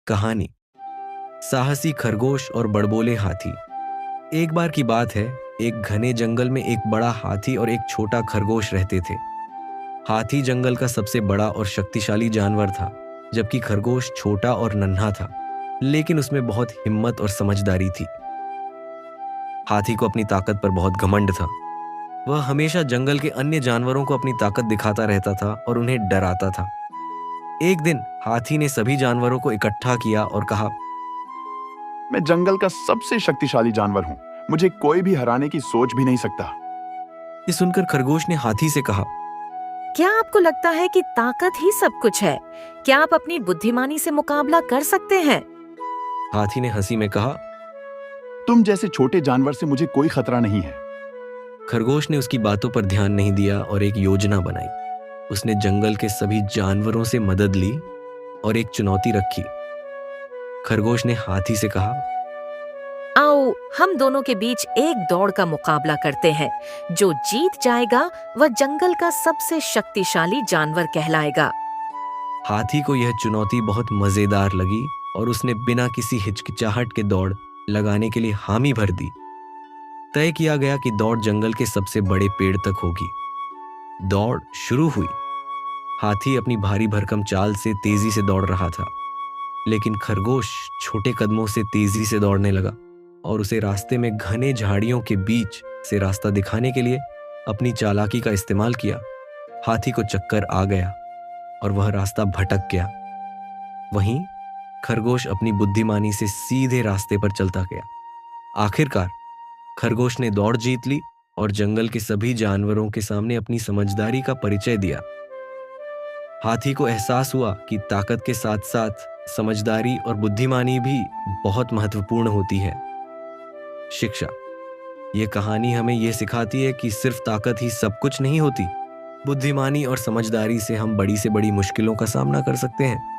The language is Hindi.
कहानी। साहसी खरगोश और बड़बोले हाथी। एक बार की बात है, एक घने जंगल में एक बड़ा हाथी और एक छोटा खरगोश रहते थे। हाथी जंगल का सबसे बड़ा और शक्तिशाली जानवर था, जबकि खरगोश छोटा और नन्हा था, लेकिन उसमें बहुत हिम्मत और समझदारी थी। हाथी को अपनी ताकत पर बहुत घमंड था। वह हमेशा जंगल के अन्य जानवरों को अपनी ताकत दिखाता रहता था और उन्हें डराता था। एक दिन हाथी ने सभी जानवरों को इकट्ठा किया और कहा, मैं जंगल का सबसे शक्तिशाली जानवर हूँ। मुझे कोई भी हराने की सोच भी नहीं सकता। ये सुनकर खरगोश ने हाथी से कहा, क्या आपको लगता है कि ताकत ही सब कुछ है? क्या आप अपनी बुद्धिमानी से मुकाबला कर सकते हैं? हाथी ने हंसी में कहा। तुम जैसे छोटे जानवर से मुझे कोई खतरा नहीं है। खरगोश ने उसकी बातों पर ध्यान नहीं दिया और एक योजना बनाई। उसने जंगल के सभी जानवरों से मदद ली और एक चुनौती रखी। खरगोश ने हाथी से कहा, आओ हम दोनों के बीच एक दौड़ का मुकाबला करते हैं। जो जीत जाएगा वह जंगल का सबसे शक्तिशाली जानवर कहलाएगा। हाथी को यह चुनौती बहुत मजेदार लगी और उसने बिना किसी हिचकिचाहट के दौड़ लगाने के लिए हामी भर दी। तय किया गया कि दौड़ जंगल के सबसे बड़े पेड़ तक होगी। दौड़ शुरू हुई। हाथी अपनी भारी भरकम चाल से तेजी से दौड़ रहा था, लेकिन खरगोश छोटे कदमों से तेजी से दौड़ने लगा और उसे रास्ते में घने झाड़ियों के बीच से रास्ता दिखाने के लिए अपनी चालाकी का इस्तेमाल किया। हाथी को चक्कर आ गया और वह रास्ता भटक गया। वहीं खरगोश अपनी बुद्धिमानी से सीधे रास्ते पर चलता गया। आखिरकार खरगोश ने दौड़ जीत ली और जंगल के सभी जानवरों के सामने अपनी समझदारी का परिचय दिया। हाथी को एहसास हुआ कि ताकत के साथ साथ समझदारी और बुद्धिमानी भी बहुत महत्वपूर्ण होती है। शिक्षा। ये कहानी हमें यह सिखाती है कि सिर्फ ताकत ही सब कुछ नहीं होती। बुद्धिमानी और समझदारी से हम बड़ी से बड़ी मुश्किलों का सामना कर सकते हैं।